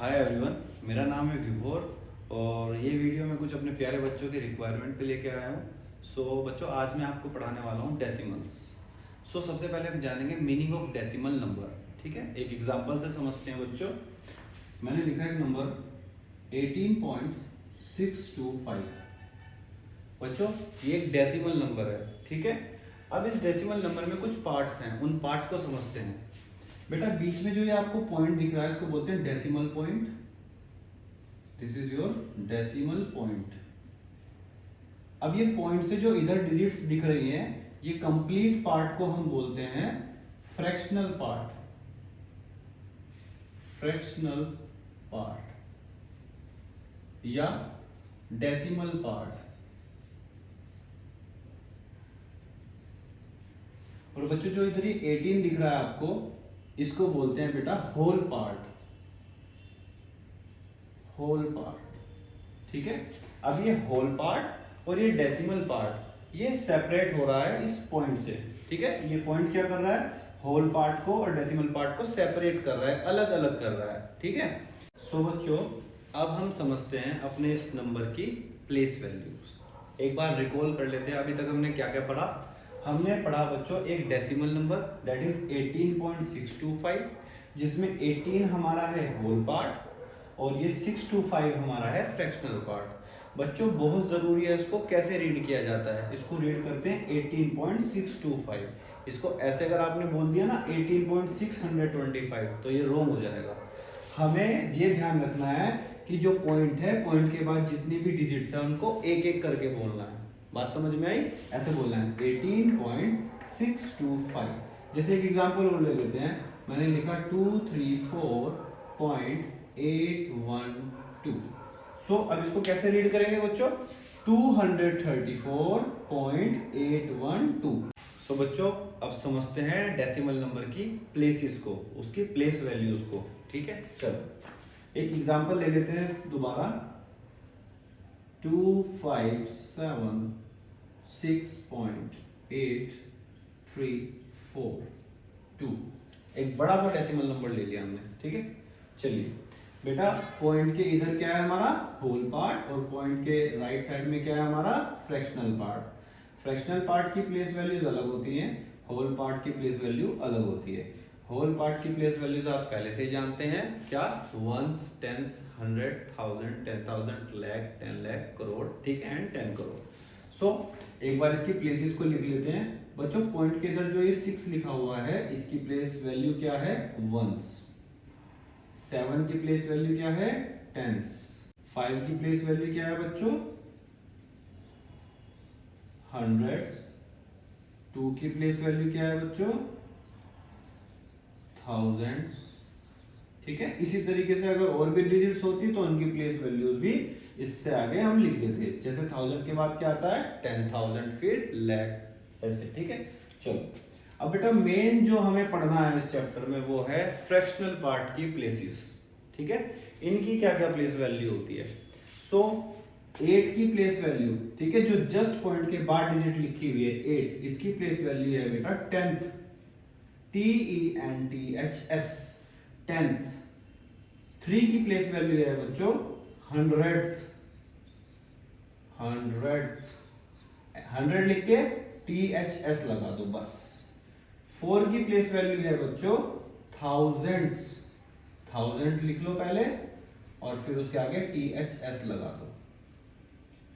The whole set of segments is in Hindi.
हाय एवरीवन, मेरा नाम है विभोर और ये वीडियो मैं कुछ अपने प्यारे बच्चों के रिक्वायरमेंट पे लेके आया हूँ। बच्चों, आज मैं आपको पढ़ाने वाला हूँ डेसिमल्स। सबसे पहले हम जानेंगे मीनिंग ऑफ डेसिमल नंबर। ठीक है, एक एग्जांपल से समझते हैं बच्चों। मैंने लिखा है नंबर 18.625। बच्चों, ये एक डेसिमल नंबर है। ठीक है, अब इस डेसिमल नंबर में कुछ पार्ट्स हैं, उन पार्ट्स को समझते हैं। बेटा, बीच में जो ये आपको पॉइंट दिख रहा है इसको बोलते हैं decimal point. This is your decimal point. अब ये पॉइंट से जो इधर डिजिट्स दिख रही हैं, ये कंप्लीट पार्ट को हम बोलते हैं फ्रैक्शनल पार्ट। फ्रैक्शनल पार्ट या डेसिमल पार्ट। और बच्चों, जो इधर ये 18 दिख रहा है आपको, इसको बोलते हैं बेटा होल पार्ट। Whole part. ठीक है, अब ये होल पार्ट और ये डेसिमल पार्ट ये सेपरेट हो रहा है इस पॉइंट से। ठीक है, ये पॉइंट क्या कर रहा है, होल पार्ट को और डेसिमल पार्ट को सेपरेट कर रहा है, अलग अलग कर रहा है। ठीक है, बच्चों, अब हम समझते हैं अपने इस नंबर की प्लेस वैल्यूज। एक बार रिकॉल कर लेते हैं, अभी तक हमने क्या क्या पढ़ा। हमने पढ़ा बच्चों एक डेसिमल नंबर दैट इज 18.625, जिसमें 18 हमारा है होल पार्ट और ये 625 हमारा है फ्रैक्शनल पार्ट। बच्चों, बहुत जरूरी है इसको कैसे रीड किया जाता है। इसको रीड करते हैं 18.625। इसको ऐसे अगर आपने बोल दिया ना 18.625 तो ये रॉन्ग हो जाएगा। हमें ये ध्यान रखना है कि जो पॉइंट है, पॉइंट के बाद जितनी भी डिजिट्स है उनको एक एक करके बोलना है। बात समझ में आई? ऐसे बोलना है 18.625। जैसे एक एग्जांपल और ले लेते हैं। मैंने लिखा 234.812। अब इसको कैसे रीड करेंगे बच्चों? 234.812। बच्चों, अब समझते हैं डेसिमल नंबर की प्लेसेस को, उसकी प्लेस वैल्यूज को। ठीक है, चलो एक एग्जांपल ले लेते हैं दोबारा। 257.6.832। एक बड़ा सा डेसिमल नंबर ले लिया हमने। ठीक है, चलिए बेटा, पॉइंट के इधर क्या है हमारा होल पार्ट और पॉइंट के राइट साइड में क्या है हमारा फ्रैक्शनल पार्ट। फ्रैक्शनल पार्ट की प्लेस वैल्यूज अलग होती हैं, होल पार्ट की प्लेस वैल्यू अलग होती है। होल पार्ट की प्लेस वैल्यूज आप पहले से ही जानते हैं, क्या? Ones, tens, 100, 1000, 10,000, lakh, 10 lakh, crore. ठीक है, एंड 10 करोड़। एक बार इसकी प्लेसेस को लिख लेते हैं बच्चों। पॉइंट के इधर जो ये 6 लिखा हुआ है, इसकी प्लेस वैल्यू क्या है? वंस। 7 की प्लेस वैल्यू क्या है? टेंस। 5 की प्लेस वैल्यू क्या है बच्चों? हंड्रेड्स। 2 की प्लेस वैल्यू क्या है बच्चों? थाउजेंड्स। ठीक है, इसी तरीके से अगर और भी डिजिट्स होती तो उनकी प्लेस वैल्यूज भी इससे आगे हम लिख देते। जैसे 1000 के बाद क्या आता है? 10,000, फिर लाख, ऐसे। ठीक है, चलो अब बेटा मेन जो हमें पढ़ना है इस चैप्टर में वो है फ्रैक्शनल पार्ट की प्लेसेस। ठीक है, इनकी क्या क्या प्लेस वैल्यू होती है। 8 की प्लेस वैल्यू, ठीक है, जो जस्ट पॉइंट के बाद डिजिट लिखी हुई है 8, इसकी प्लेस वैल्यू है बेटा 10th। TENTHS, tenth. 3 की प्लेस वैल्यू है बच्चों हंड्रेड्स। 100 लिख के THS लगा दो बस। 4 की प्लेस वैल्यू है बच्चों थाउजेंड्स। 1000 लिख लो पहले और फिर उसके आगे THS लगा दो।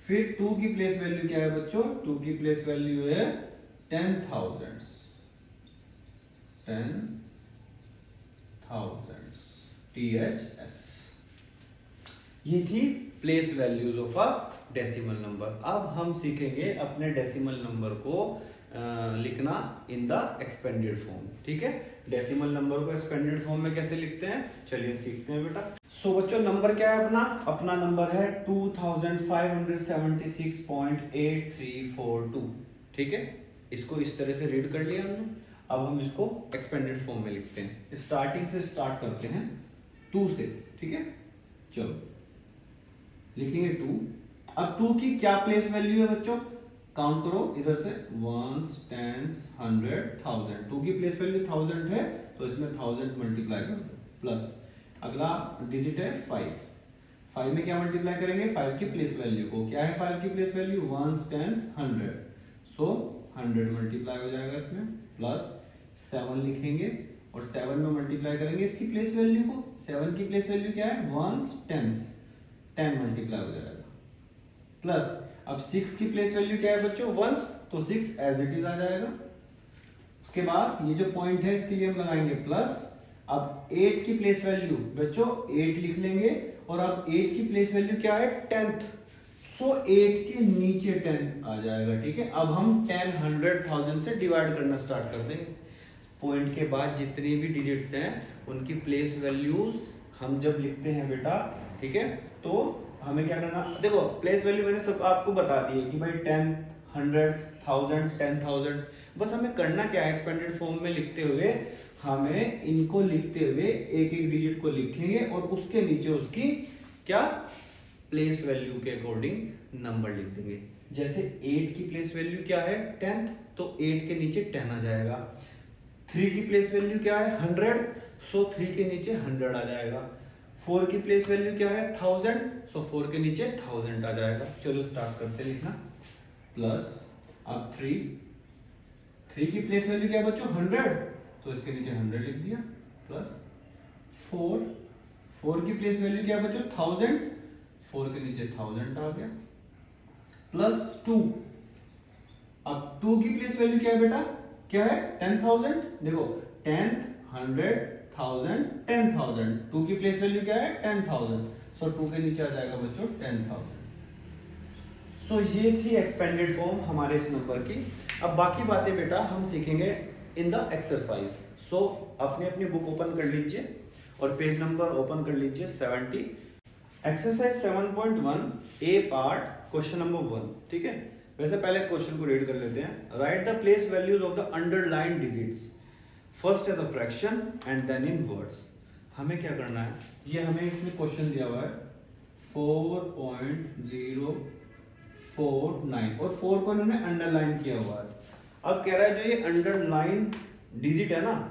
फिर 2 की प्लेस वैल्यू क्या है बच्चों? 2 की प्लेस वैल्यू है 10,000। 10,000 THS। ये थी place values of a decimal number. अब हम सीखेंगे अपने डेसिमल नंबर को लिखना इन द एक्सपेंडेड फॉर्म। ठीक है, डेसिमल नंबर को एक्सपेंडेड फॉर्म में कैसे लिखते हैं, चलिए सीखते हैं बेटा। बच्चों, नंबर क्या है अपना नंबर है 2576.8342। ठीक है, इसको इस तरह से रीड कर लिया हमने। अब हम इसको एक्सपेंडेड फॉर्म में लिखते हैं। स्टार्टिंग से स्टार्ट करते हैं 2 से। ठीक है, चलो लिखेंगे 2। अब 2 की क्या प्लेस वैल्यू है बच्चों? काउंट करो इधर से, वंस, टेंस, 100, 1000। 2 की प्लेस वैल्यू 1000 है तो इसमें 1000 मल्टीप्लाई कर दो, प्लस अगला डिजिट है 5। 5 में क्या मल्टीप्लाई करेंगे, 5 की प्लेस वैल्यू को। क्या है 5 की प्लेस वैल्यू, 1 10 100, सो 100 मल्टीप्लाई हो जाएगा इसमें, प्लस 7 लिखेंगे और 7 में मल्टीप्लाई करेंगे इसकी प्लेस वैल्यू को। 7 की प्लेस वैल्यू क्या है, 1 10, 10 मल्टीप्लाई हो जाएगा, प्लस अब 6 की प्लेस वैल्यू क्या है बच्चों, 1, तो 6 एज इट इज आ जाएगा। उसके बाद ये जो पॉइंट है इसके लिए हम लगाएंगे प्लस। अब 8 की प्लेस वैल्यू बच्चों 8 लिख लेंगे और अब 8 की प्लेस वैल्यू क्या है, 10th, सो 8 के नीचे 10 आ जाएगा। ठीक है, अब हम 10 100 1000 से डिवाइड करना स्टार्ट कर देंगे। पॉइंट के बाद जितने भी डिजिट्स हैं उनकी प्लेस वैल्यूज हम जब लिखते हैं बेटा, ठीक है, तो हमें क्या करना, देखो प्लेस वैल्यू मैंने सब आपको बता दी है कि भाई 10 100 1000 10000, बस हमें करना क्या है, एक्सपेंडेड फॉर्म में लिखते हुए हमें इनको लिखते हुए एक एक डिजिट को लिखेंगे और उसके नीचे उसकी क्या प्लेस वैल्यू के अकॉर्डिंग नंबर लिख देंगे। जैसे 8 की प्लेस वैल्यू क्या है, 10th, तो 8 के नीचे 10 आ जाएगा। 3 की प्लेस वैल्यू क्या है, 100, सो 3 के नीचे 100 आ जाएगा। 4 की प्लेस वैल्यू क्या है, 1000, सो 4 के नीचे 1000 आ जाएगा। चलो स्टार्ट करते लिखना, प्लस अब 3 की प्लेस वैल्यू क्या है बच्चों, 100, तो इसके नीचे 100 लिख दिया, प्लस 4 की प्लेस वैल्यू क्या है बच्चों, 1000, 4 के नीचे 1000 आ गया, प्लस 2। अब 2 की प्लेस वैल्यू क्या है बेटा, क्या है 10000, देखो 10th 100 1000 10000, 2 की प्लेस वैल्यू क्या है 10000, सो 2 के नीचे आ जाएगा बच्चों 10000। सो ये थी एक्सपेंडेड फॉर्म हमारे इस नंबर की। अब बाकी बातें बेटा हम सीखेंगे इन द एक्सरसाइज। सो अपनी अपनी बुक ओपन कर लीजिए और पेज नंबर ओपन कर लीजिए 70। एक्सरसाइज 7.1 ए पार्ट क्वेश्चन नंबर 1, ठीक है। वैसे पहले क्वेश्चन को रीड कर लेते हैं। Write the place values of the underline digits first as a fraction and then in words. हमें क्या करना है, ये हमें इसमें क्वेश्चन दिया हुआ है 4.049 और 4 को इन्होंने अंडरलाइन किया हुआ है। अब कह रहा है जो ये अंडरलाइन डिजिट है ना,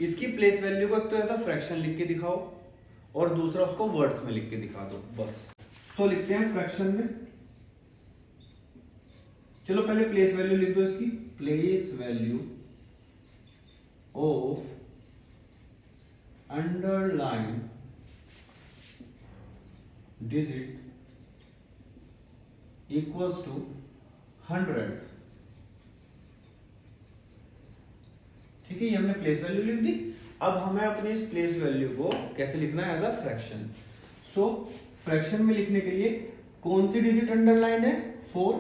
इसकी प्लेस वैल्यू को एक तो ऐसा फ्रैक्शन लिख के दिखाओ और दूसरा उसको वर्ड्स में लिख के दिखा दो, बस। सो लिखते हैं फ्रैक्शन में। चलो पहले प्लेस वैल्यू लिख दो इसकी, place value of underline digit equals to 100। ठीक है, ये हमने प्लेस वैल्यू लिख दी। अब हमें अपनी इस प्लेस वैल्यू को कैसे लिखना है, as a fraction. So fraction में लिखने के लिए कौन सी डिजिट अंडरलाइन है, 4,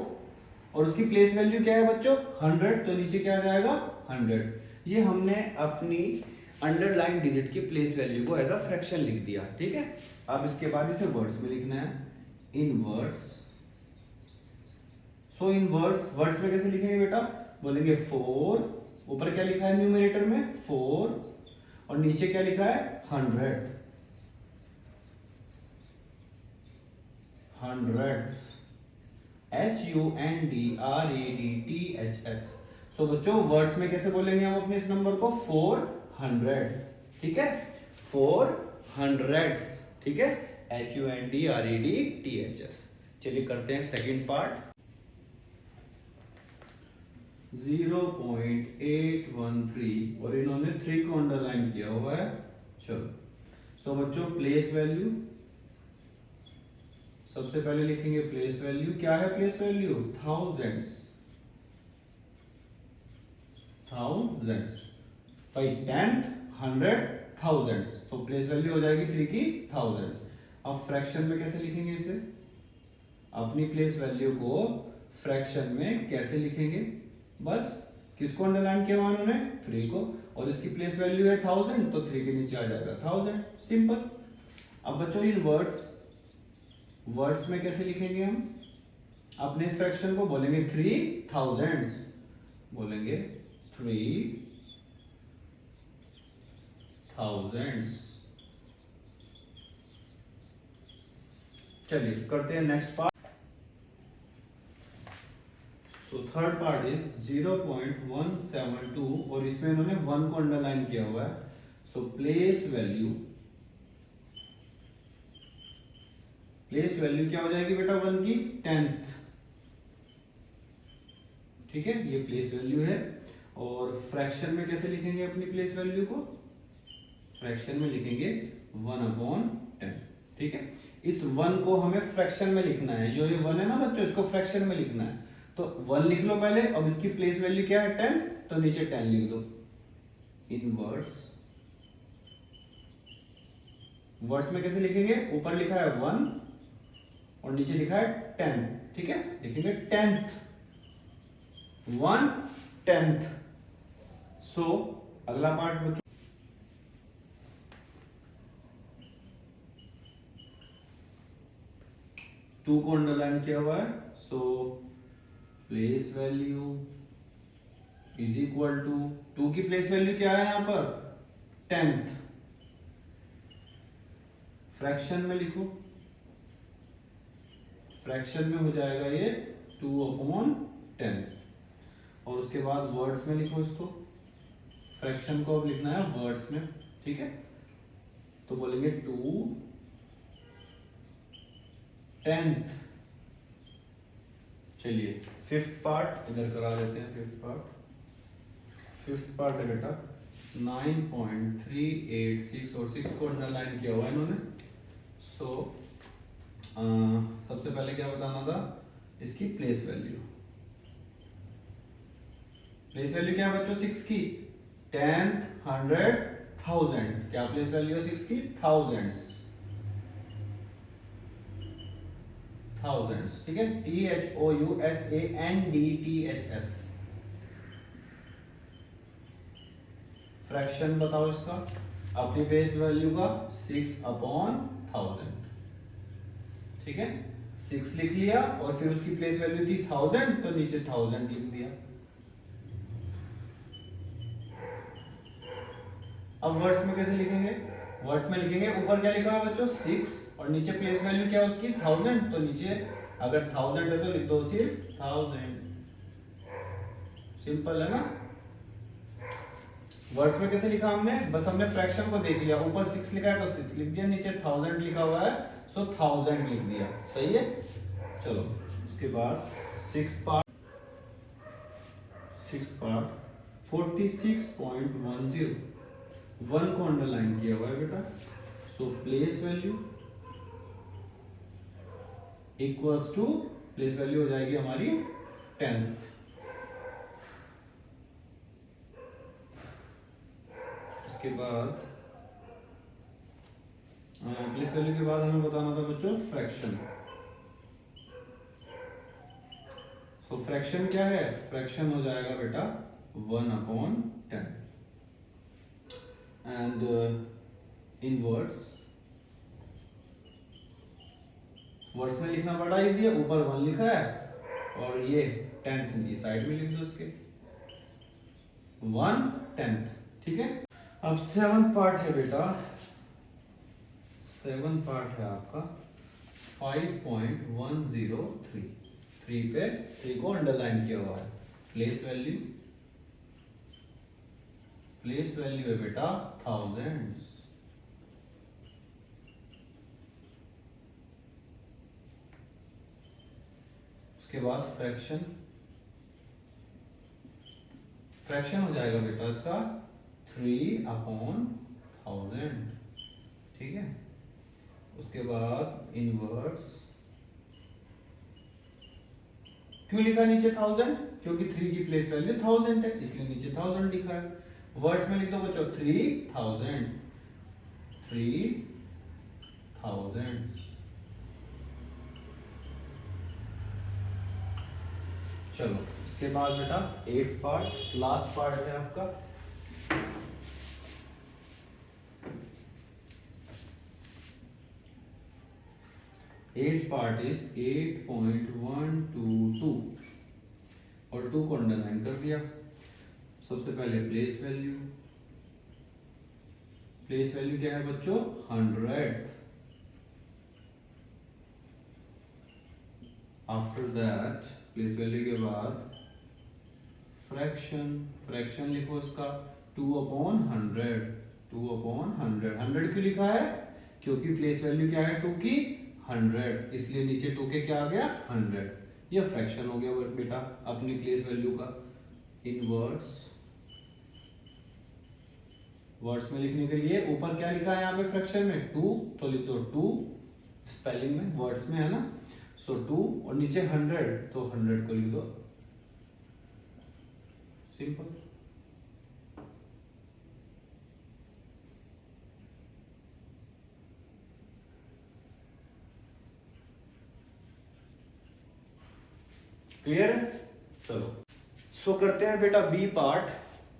और उसकी प्लेस वैल्यू क्या है बच्चों 100, तो नीचे क्या आ जाएगा 100। ये हमने अपनी अंडरलाइन डिजिट की प्लेस वैल्यू को एज अ फ्रैक्शन लिख दिया, ठीक है। अब इसके बाद इसे वर्ड्स में लिखना है, इन वर्ड्स। सो इन वर्ड्स में कैसे लिखेंगे बेटा, बोलेंगे 4, ऊपर क्या लिखा है न्यूमरेटर में 4 और नीचे क्या लिखा है 100, hundreds, HUNDREDTHS। सो बच्चों वर्ड्स में कैसे बोलेंगे हम अपने इस नंबर को 400, ठीक है, 400, ठीक है, HUNDREDTHS। चलिए करते हैं सेकंड पार्ट। 0.813 और इन्होंने 3 को अंडरलाइन किया हुआ है। चलो सो बच्चों प्लेस वैल्यू सबसे पहले लिखेंगे, प्लेस वैल्यू क्या है, प्लेस वैल्यू थाउजेंड्स भाई 10th 100 थाउजेंड्स, तो प्लेस वैल्यू हो जाएगी 3 की थाउजेंड्स। अब फ्रैक्शन में कैसे लिखेंगे इसे, अपनी प्लेस वैल्यू को फ्रैक्शन में कैसे लिखेंगे, बस किसको अंडरलाइन किया उन्होंने 3 को, और इसकी प्लेस वैल्यू है 1000, तो 3 के नीचे आ जाएगा 1000, सिंपल। अब बच्चों इन वर्ड्स में कैसे लिखेंगे हम अपने इस फ्रैक्शन को, बोलेंगे 3000s, बोलेंगे 3000s। चलिए करते हैं next part. So third part is 0.172 और इसमें इन्होंने 1 को अंडरलाइन किया हुआ है। So place value place value क्या हो जाएगी बेटा 1 की 10th। ठीक है, ये प्लेस वैल्यू है। और फ्रैक्शन में कैसे लिखेंगे अपनी प्लेस वैल्यू को? फ्रैक्शन में लिखेंगे 1/10। ठीक है, इस 1 को हमें फ्रैक्शन में लिखना है। जो ये 1 है ना बच्चों, इसको फ्रैक्शन में लिखना है। तो 1 लिख लो पहले। अब इसकी प्लेस वैल्यू क्या है 10, तो नीचे 10 लिख दो। इनवर्स वर्ड्स में कैसे लिखेंगे? ऊपर लिखा है 1 और नीचे लिखा है 10। ठीक है, लिखेंगे 10th, 1/10। सो अगला पार्ट बच्चों 2 को अंडरलाइन किया हुआ है। So place value is equal to 2 की प्लेस वैल्यू क्या है यहां पर 10th। फ्रैक्शन में लिखो, फ्रैक्शन में हो जाएगा ये 2/10। और उसके बाद वर्ड्स में लिखो इसको। फ्रैक्शन को अब लिखना है वर्ड्स में। ठीक है, तो बोलेंगे 2/10। चलिए 5th पार्ट इधर करा देते हैं। 5th पार्ट है बेटा 9.386 और 6 को अंडरलाइन किया हुआ है इन्होंने। सो सबसे पहले क्या बताना था? इसकी प्लेस वैल्यू। प्लेस वैल्यू क्या है बच्चों 6 की? 10th, 100, 1000। क्या प्लेस वैल्यू है 6 की? thousands। ठीक है, THOUSANDTHS। फ्रैक्शन बताओ इसका अपनी प्लेस वैल्यू का 6/1000। ठीक है, 6 लिख लिया और फिर उसकी प्लेस वैल्यू थी 1000, तो नीचे 1000 लिख दिया। अब वर्ड्स में कैसे लिखेंगे? वर्ड्स में लिखेंगे ऊपर क्या लिखा है बच्चों 6 और नीचे प्लेस वैल्यू क्या है उसकी 1000, तो नीचे अगर 1000 है तो लिख दो सिर्फ 1000। सिंपल है ना? वर्ड्स में कैसे लिखा हमने? बस हमने फ्रैक्शन को देख लिया। ऊपर 6 लिखा है तो 6 लिख दिया, नीचे 1000 लिखा हुआ है सो 1000 लिख दिया। सही है। चलो उसके बाद 6th पार्ट 46.10 1 को अंडरलाइन किया हुआ है बेटा। So place value equals to place value हो जाएगी हमारी 10th। उसके बाद प्लेस वैल्यू के बाद हमें बताना था बच्चों फ्रैक्शन। सो फ्रैक्शन क्या है? फ्रैक्शन हो जाएगा बेटा 1/10। एंड इन वर्ड्स में लिखना बड़ा इजी है। ऊपर 1 लिखा है और ये 10th की साइड में लिख दो इसके 1/10। ठीक है, अब 7th पार्ट है बेटा। 7th पार्ट है आपका 5.103। 3 पे 3 को अंडरलाइन किया हुआ है। प्लेस वैल्यू है बेटा thousands। उसके बाद फ्रैक्शन हो जाएगा बेटा इसका 3/1000। ठीक है, उसके बाद इनवर्स क्यों लिखा नीचे 1000? क्योंकि 3 की प्लेस वैल्यू 1000 है, इसलिए नीचे 1000 लिखा है। वर्ड्स में लिख दो बच्चों 3000। चलो उसके बाद बेटा 8th पार्ट लास्ट पार्ट है आपका। 8th पार्ट इज 8.122 और 2 को अंडरलाइन कर दिया। सबसे पहले प्लेस वैल्यू क्या है बच्चों 100th। After that place value के बाद फ्रैक्शन लिखो इसका 2/100। 100 क्यों लिखा है? क्योंकि प्लेस वैल्यू क्या है 2 की 100, इसलिए नीचे 2 के क्या आ गया 100। ये फ्रैक्शन हो गया बेटा अपनी प्लेस वैल्यू का। इन वर्ड्स में लिखने के लिए ऊपर क्या लिखा है यहाँ पे फ्रैक्शन में 2, तो लिख दो 2 स्पेलिंग में, वर्ड्स में है ना। सो 2 और नीचे 100, तो 100 को लिख दो, सिंपल। क्लियर है? चलो सो करते हैं बेटा बी पार्ट।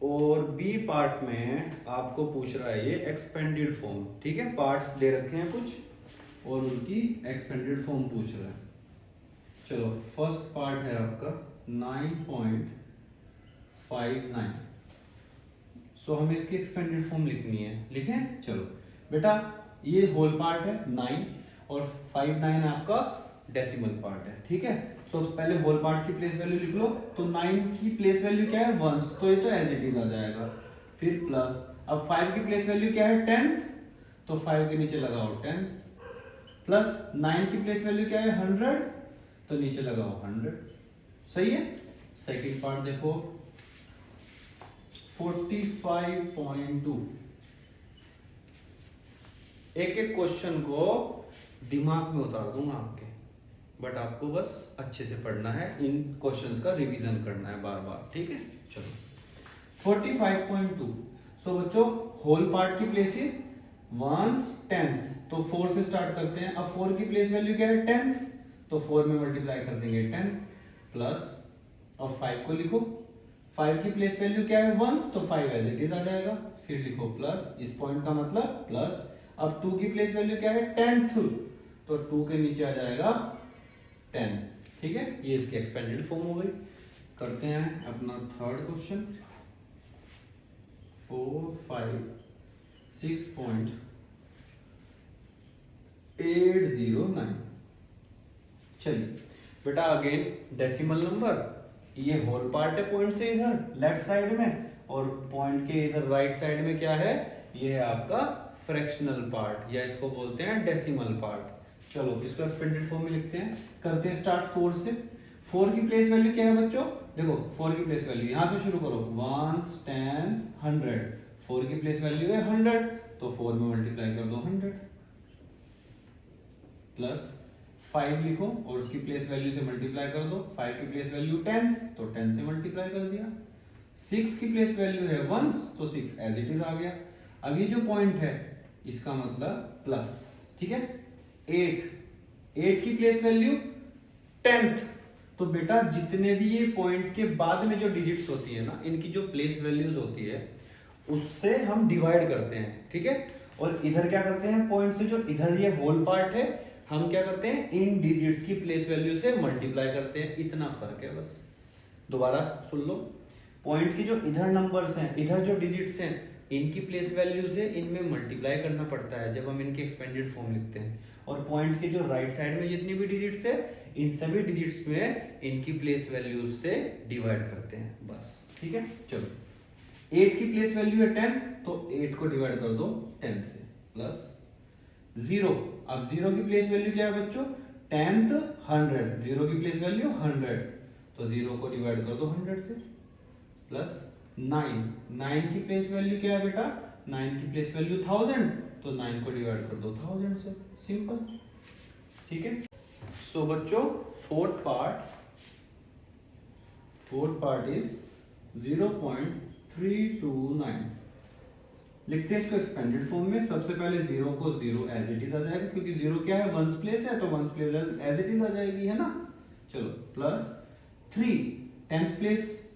और बी पार्ट में आपको पूछ रहा है ये एक्सपेंडेड फॉर्म, ठीक है। पार्ट्स दे रखे हैं कुछ और उनकी एक्सपेंडेड फॉर्म पूछ रहा है। चलो फर्स्ट पार्ट है आपका 9.59। सो हमें इसकी एक्सपेंडेड फॉर्म लिखनी है, लिखें। चलो बेटा ये होल पार्ट है 9 और 59 आपका डेसिमल पार्ट है, ठीक है। सो पहले होल पार्ट की प्लेस वैल्यू लिख लो। तो 9 की प्लेस वैल्यू क्या है 1, तो ये तो एज इट इज आ जाएगा। फिर प्लस, अब 5 की प्लेस वैल्यू क्या है 10, तो 5 के नीचे लगाओ 10, प्लस 9 की प्लेस वैल्यू क्या है 100, तो नीचे लगाओ 100। सही है। सेकंड पार्ट देखो 45.2। एक एक क्वेश्चन को दिमाग में उतार दूंगा आपके, बट आपको बस अच्छे से पढ़ना है, इन क्वेश्चंस का रिवीजन करना है बार बार, ठीक है। चलो 45.2। सो बच्चों होल पार्ट की प्लेसेस वंस टेंस, तो 4 से स्टार्ट करते हैं। अब 4 की प्लेस वैल्यू क्या है टेंस, तो 4 में मल्टीप्लाई कर देंगे 10, प्लस अब 5 को लिखो। 5 की प्लेस वैल्यू क्या है वंस, तो 5 एज इट इज आ जाएगा। फिर लिखो प्लस, इस पॉइंट का मतलब प्लस। अब 2 की प्लेस वैल्यू क्या है 10th, तो 2 के नीचे आ जाएगा 10, ठीक है। ये इसकी एक्सपेंडेड फॉर्म हो गई। करते हैं अपना थर्ड क्वेश्चन 456.809। चलिए बेटा अगेन डेसिमल नंबर, ये होल पार्ट है पॉइंट से इधर लेफ्ट साइड में, और पॉइंट के इधर राइट साइड में क्या है, ये है आपका फ्रैक्शनल पार्ट, या इसको बोलते हैं डेसिमल पार्ट। चलो इसको एक्सपेंडेड फॉर्म में लिखते हैं। करते हैं स्टार्ट 4 से। 4 की प्लेस वैल्यू क्या है बच्चों, देखो 4 की प्लेस वैल्यू यहां से शुरू करो 1 10 100। 4 की प्लेस वैल्यू है 100, तो 4 में मल्टीप्लाई कर दो 100, प्लस 5 लिखो और उसकी प्लेस वैल्यू से मल्टीप्लाई कर दो। 5 की प्लेस वैल्यू 10, तो 10 से मल्टीप्लाई कर दिया। 6 की प्लेस वैल्यू है 1, तो 6 एज इट इज आ गया। अब ये जो पॉइंट है इसका मतलब प्लस, ठीक है। 8 की प्लेस वैल्यू 10th, तो बेटा जितने भी ये पॉइंट के बाद में जो डिजिट्स होती है ना, इनकी जो प्लेस वैल्यूज होती है उससे हम डिवाइड करते हैं, ठीक है। और इधर क्या करते हैं, पॉइंट से जो इधर ये होल पार्ट है, हम क्या करते हैं इन डिजिट्स की प्लेस वैल्यू से मल्टीप्लाई करते हैं, इतना फर्क है बस। दोबारा सुन लो, पॉइंट की जो इधर नंबर्स हैं, इधर जो डिजिट्स हैं, इनकी प्लेस वैल्यू से इनमें मल्टीप्लाई करना पड़ता है जब हम इनकी एक्सपेंडेड फॉर्म लिखते हैं। और पॉइंट के जो राइट साइड में जितनी भी डिजिट्स है, इन सभी डिजिट्स में इनकी प्लेस वैल्यूज से डिवाइड करते हैं बस, ठीक है। चलो 8 की प्लेस वैल्यू है 10, तो 8 को डिवाइड कर दो 10 से, प्लस 0। अब 0 की प्लेस वैल्यू क्या है बच्चों 10th 100, 0 की प्लेस वैल्यू 100, तो 0 को डिवाइड कर दो 100 से, प्लस 9 की प्लेस वैल्यू क्या है बेटा 9 की प्लेस वैल्यू 1000, तो 9 को डिवाइड कर दो 1000 से, सिंपल, ठीक है। सो बच्चों फोर्थ पार्ट इज 0.329। लिखते हैं इसको एक्सपेंडेड फॉर्म में। सबसे पहले 0 को 0 एज इट इज आ जाएगा, क्योंकि 0 क्या है वंस प्लेस है, तो ones place as it is आ जाएगी, है ना। चलो प्लस 3 10th प्लेस,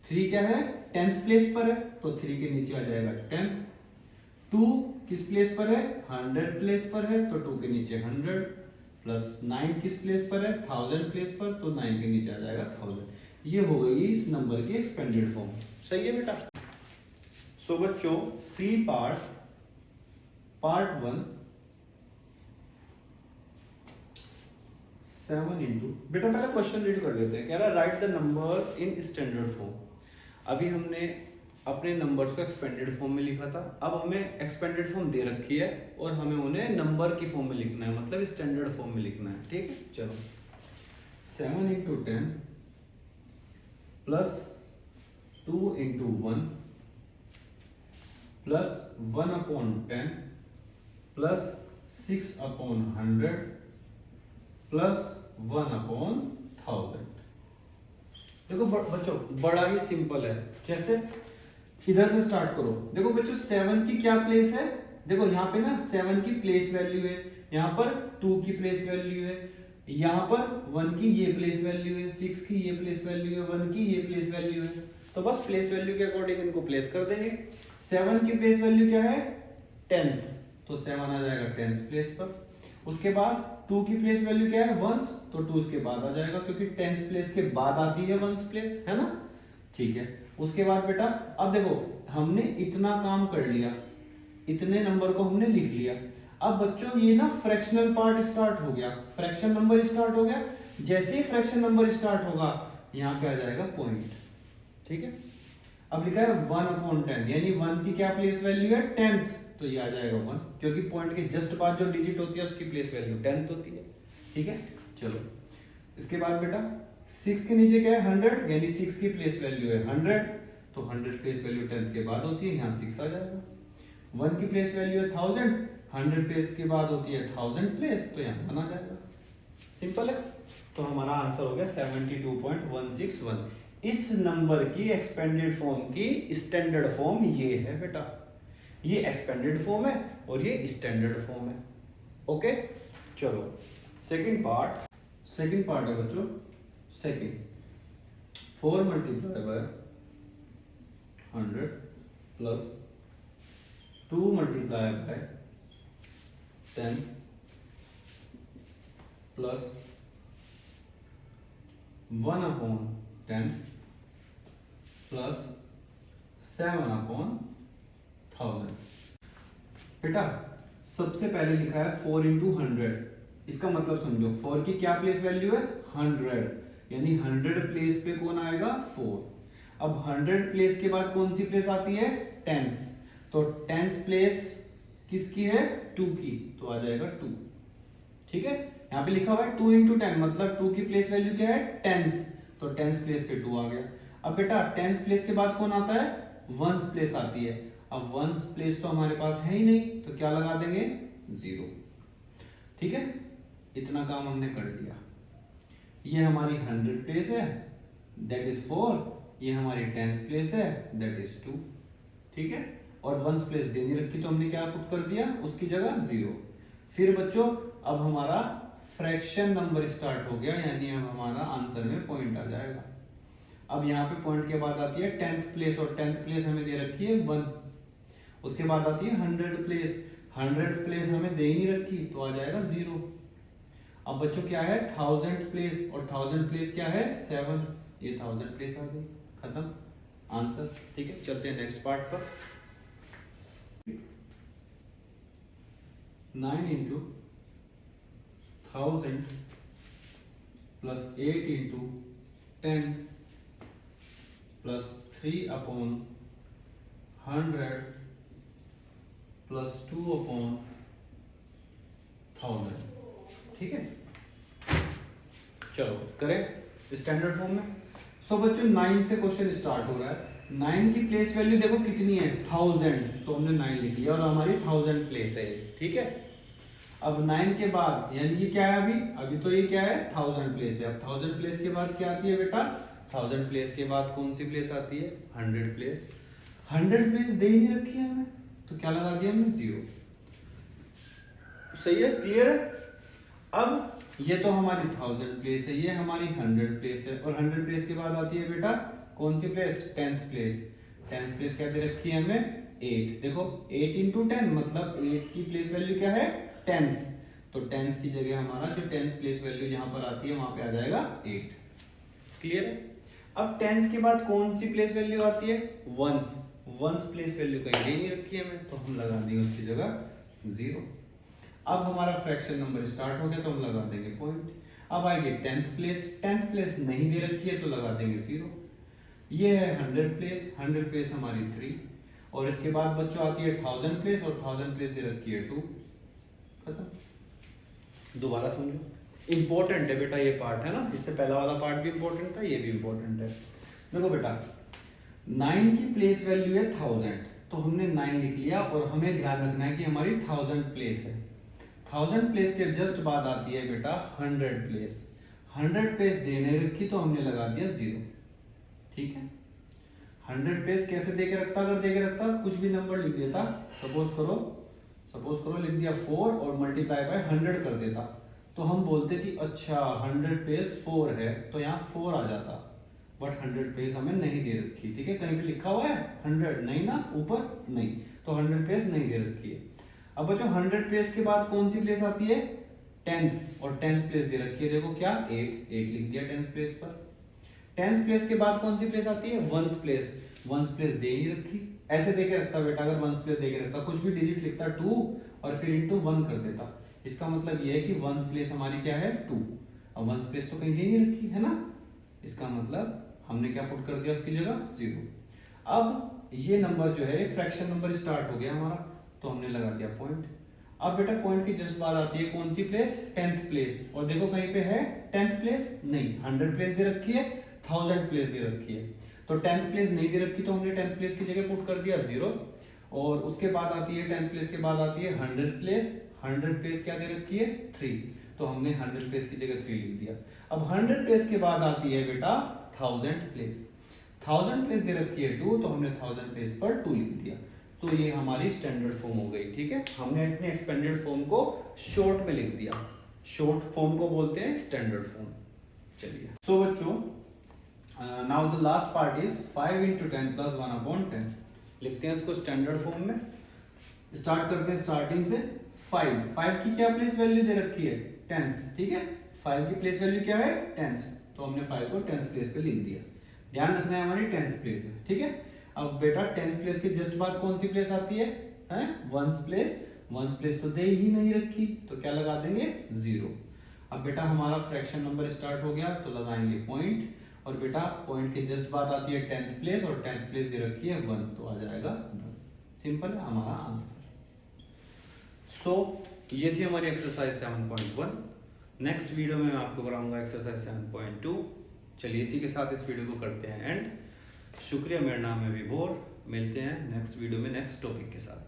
3 क्या है 10th प्लेस पर है, तो 3 के नीचे आ जाएगा 10। 2 किस प्लेस पर है 100 प्लेस पर है, तो 2 के नीचे 100, प्लस 9 किस प्लेस पर है 1000 प्लेस पर, तो 9 के नीचे आ जाएगा 1000। ये हो गई इस नंबर की एक्सपेंडेड फॉर्म। सही है बेटा। सो बच्चों सी पार्ट 1 7 इंटू, बेटा पहले क्वेश्चन रीड कर लेते हैं। कह रहा है right the numbers in standard form. अभी हमने अपने नंबर्स को एक्सपेंडेड फॉर्म में लिखा था, अब हमें एक्सपेंडेड फॉर्म दे रखी है और हमें उन्हें नंबर की फॉर्म में लिखना है, मतलब स्टैंडर्ड फॉर्म में लिखना है। ठीक है, चलो 7 into 10 plus 2 into 1 plus 1 upon 10 plus 6 upon 100 plus 1 upon 1000। देखो बच्चों बड़ा ही सिंपल है। कैसे? इधर से स्टार्ट करो। देखो बच्चों 7 की क्या प्लेस है, देखो यहाँ पे ना 7 की प्लेस वैल्यू है, यहाँ पर 2 की प्लेस वैल्यू है, यहाँ पर 1 की ये प्लेस वैल्यू है, 6 की ये प्लेस वैल्यू है, 1 की ये प्लेस वैल्यू है। तो बस प्लेस वैल्यू के अकॉर्डिंग इनको प्लेस कर देंगे। 7 की प्लेस वैल्यू क्या है? टेंस, तो 7 आ जाएगा टेंस प्लेस पर। उसके बाद 2 की प्लेस वैल्यू क्या है? वंस, तो 2 उसके बाद आ जाएगा, क्योंकि टेंस प्लेस के बाद आती है वंस प्लेस, है ना। ठीक है, उसके बाद बेटा अब देखो हमने इतना काम कर लिया, इतने नंबर को हमने लिख लिया। अब बच्चों ये ना फ्रैक्शनल पार्ट स्टार्ट हो गया, फ्रैक्शन नंबर स्टार्ट हो गया। जैसे ही फ्रैक्शन नंबर स्टार्ट होगा यहाँ पे आ जाएगा पॉइंट। ठीक है, अब लिखा है 1/10, यानी 1 की क्या प्लेस वैल्यू है? 10th, तो ये आ जाएगा 1, क्योंकि पॉइंट के जस्ट बाद जो डिजिट होती है उसकी प्लेस वैल्यू 10th होती है। ठीक है, चलो इसके बाद बेटा 6 के नीचे क्या है? 100, यानी 6 की प्लेस वैल्यू है 100, तो 100 प्लेस वैल्यू 10th के बाद होती है, यहाँ 6 आ जाएगा। 1 की प्लेस वैल्यू है 1000, 100 प्लेस के बाद होती है 1000 प्लेस, तो यहाँ 1 आ जाएगा। सिंपल है, तो हमारा आंसर हो गया 72.161। इस नंबर की एक्सपेंडेड फॉर्म की स्टैंडर्ड फॉर्म ये है बेटा, ये एक्सपेंडेड फॉर्म है और ये स्टैंडर्ड फॉर्म है। ओके, चलो सेकंड पार्ट है बच्चों। Second 4 multiply by 100 plus 2 multiply by 10 plus 1/10 plus 7/1000। बेटा सबसे पहले लिखा है 4 इंटू 100, इसका मतलब समझो 4 की क्या प्लेस वैल्यू है? 100, यानी 100 प्लेस पे कौन आएगा? 4। अब 100 प्लेस के बाद कौन सी प्लेस आती है? टेंस, तो टेंस प्लेस किसकी है? 2 की, तो आ जाएगा 2। ठीक है, यहाँ पे लिखा हुआ है 2 इंटू 10, मतलब 2 की प्लेस वैल्यू क्या है? टेंस, तो टेंस प्लेस पे 2 आ गया। अब बेटा टेंस प्लेस के बाद कौन आता है? वंस प्लेस आती है। अब वंस प्लेस तो हमारे पास है ही नहीं, तो क्या लगा देंगे? 0। ठीक है, इतना काम हमने कर लिया। ये हमारी 100 प्लेस है, दैट इज 4, ये हमारी टेंस प्लेस है, दैट इज 2। ठीक है, और वंस प्लेस दे नहीं रखी, तो हमने क्या पुट कर दिया उसकी जगह? 0। फिर बच्चों अब हमारा फ्रैक्शन नंबर स्टार्ट हो गया, यानी अब हमारा आंसर में पॉइंट आ जाएगा। अब यहाँ पे पॉइंट के बाद आती है 10th प्लेस, और 10th प्लेस हमें दे रखी है 1। उसके बाद आती है 100 प्लेस, 100th प्लेस हमें दे ही नहीं रखी, तो आ जाएगा 0। अब बच्चों क्या है? 1000 प्लेस, और 1000 प्लेस क्या है? 7, ये 1000 प्लेस आ गई, खत्म आंसर। ठीक है, चलते हैं नेक्स्ट पार्ट पर। 9 into 1000 plus 8 into 10 plus 3/100 plus 2/1000। ठीक है, चलो करें स्टैंडर्ड फॉर्म में। सो बच्चों 9 से क्वेश्चन स्टार्ट हो रहा है। 9 की प्लेस वैल्यू देखो कितनी है? 1000, तो हमने 9 लिख लिया और हमारी 1000 प्लेस है। ठीक है, अब 9 के बाद यानी ये क्या है? अभी तो ये क्या है? 1000 प्लेस है। अब 1000 प्लेस के बाद क्या आती है बेटा? 1000 प्लेस के बाद कौन सी प्लेस आती है? 100 प्लेस। 100 प्लेस दे ही नहीं रखी है हमें, तो क्या लगा दिया हमने? 0। सही है, क्लियर है। अब ये तो हमारी 1000 प्लेस है, ये हमारी 100 प्लेस है, और 100 प्लेस के बाद आती है बेटा कौन सी place? Tens place. Tens place क्या दे रखी है हमें? 8। देखो 8 इंटू 10, मतलब 8 की प्लेस वैल्यू क्या है? टेंस, तो टेंस की जगह हमारा जो टेंस प्लेस वैल्यू जहां पर आती है वहां पे आ जाएगा 8। क्लियर है। अब टेंस के बाद कौन सी प्लेस वैल्यू आती है? वंस। वंस प्लेस वैल्यू कहीं दे नहीं रखी है हमें, तो हम लगा देंगे उसकी जगह 0। अब हमारा फ्रैक्शन नंबर स्टार्ट हो गया, तो हम लगा देंगे पॉइंट। अब आएगी 10th प्लेस। 10th प्लेस नहीं दे रखी है, तो लगा देंगे 0। ये है 100 प्लेस, 100 प्लेस हमारी 3, और इसके बाद बच्चों आती है 1000 प्लेस, और 1000 प्लेस दे रखी है 2। खत्म। दोबारा समझो, इंपॉर्टेंट है बेटा ये पार्ट, है ना, इससे पहला वाला पार्ट भी इंपॉर्टेंट था, ये भी इंपॉर्टेंट है। देखो बेटा 9 की प्लेस वैल्यू है 1000, तो हमने 9 लिख लिया, और हमें ध्यान रखना है कि हमारी 1000 प्लेस है। 1000 प्लेस के जस्ट बाद आती है बेटा 100 प्लेस। 100 प्लेस देने रखी तो हमने लगा दिया 0। ठीक है, 100 प्लेस कैसे दे के रखता, अगर दे के रखता कुछ भी नंबर लिख देता, सपोज करो लिख दिया 4 और मल्टीप्लाई बाय 100 कर देता, तो हम बोलते कि अच्छा 100 प्लेस 4 है, तो यहाँ 4 आ जाता, बट 100 प्लेस हमें नहीं दे रखी। ठीक है, कहीं पे लिखा हुआ है 100 नहीं ना, ऊपर नहीं, तो 100 प्लेस नहीं दे रखी है। अब बच्चों 100 प्लेस के बाद कौन सी प्लेस आती है, टेंस, और टेंस प्लेस दे रखी है, देखो क्या 8 लिख दिया टेंस प्लेस पर। टेंस प्लेस के बाद कौन सी प्लेस आती है, वंस प्लेस। वंस प्लेस दे ही रखी, ऐसे दे के रखता बेटा, अगर वंस प्लेस दे के रखता, कुछ भी डिजिट लिखता 2 और फिर इनटू 1 कर देता, इसका मतलब ये है कि वंस प्लेस हमारी क्या है 2। अब वंस प्लेस तो कहीं दे नहीं रखी है ना, इसका मतलब हमने क्या पुट कर दिया उसकी जगह 0। अब ये नंबर जो है फ्रैक्शन नंबर स्टार्ट हो गया हमारा, तो हमने लगा दिया पॉइंट। अब बेटा पॉइंट की जस्ट बाद आती है कौन सी प्लेस, 10th प्लेस, और देखो कहीं पे है 10th प्लेस नहीं, 100 प्लेस दे रखी है, 1000 प्लेस दे रखी है, तो 10th प्लेस नहीं दे रखी, तो हमने 10th प्लेस की जगह पुट कर दिया 0। और उसके बाद आती है 10th प्लेस के बाद आती है 100 प्लेस। 100 प्लेस क्या दे रखी है 3, तो हमने 100 प्लेस की जगह 3 लिख दिया। अब 100 प्लेस के बाद आती है बेटा 1000 प्लेस। 1000 प्लेस दे रखी है 2, तो हमने 1000 प्लेस पर 2 लिख दिया, तो ये हमारी स्टैंडर्ड फॉर्म हो गई। ठीक है, हमने अपने एक्सपेंडेड फॉर्म को शॉर्ट में लिख दिया, शॉर्ट फॉर्म को बोलते हैं स्टैंडर्ड फॉर्म। चलिए सो बच्चों, now the last part is 5 into 10 plus 1/10। लिखते हैं इसको स्टैंडर्ड फॉर्म में। स्टार्ट करते हैं स्टार्टिंग से। 5 की क्या प्लेस वैल्यू दे रखी है, टेंस। ठीक है, 5 की प्लेस वैल्यू क्या है, टेंस, तो हमने 5 को टेंस प्लेस पे लिख दिया। ध्यान रखना है हमारी टेंस प्लेस है। ठीक है, अब बेटा टेंस प्लेस के जस्ट बाद कौन सी प्लेस आती है, वंस प्लेस। वंस प्लेस तो दे ही नहीं रखी, तो क्या लगा देंगे 0। अब बेटा हमारा फ्रैक्शन नंबर स्टार्ट हो गया, तो लगाएंगे पॉइंट, और बेटा पॉइंट के जस्ट बाद आती है 10th प्लेस, और 10th प्लेस दे रखी है 1, तो आ जाएगा 1। सिंपल है हमारा आंसर। सो ये थी हमारी एक्सरसाइज 7.1। नेक्स्ट वीडियो में मैं आपको कराऊंगा एक्सरसाइज 7.2। चलिए इसी के साथ इस वीडियो को करते हैं एंड। शुक्रिया, मेरा नाम है विभोर। मिलते हैं नेक्स्ट वीडियो में नेक्स्ट टॉपिक के साथ।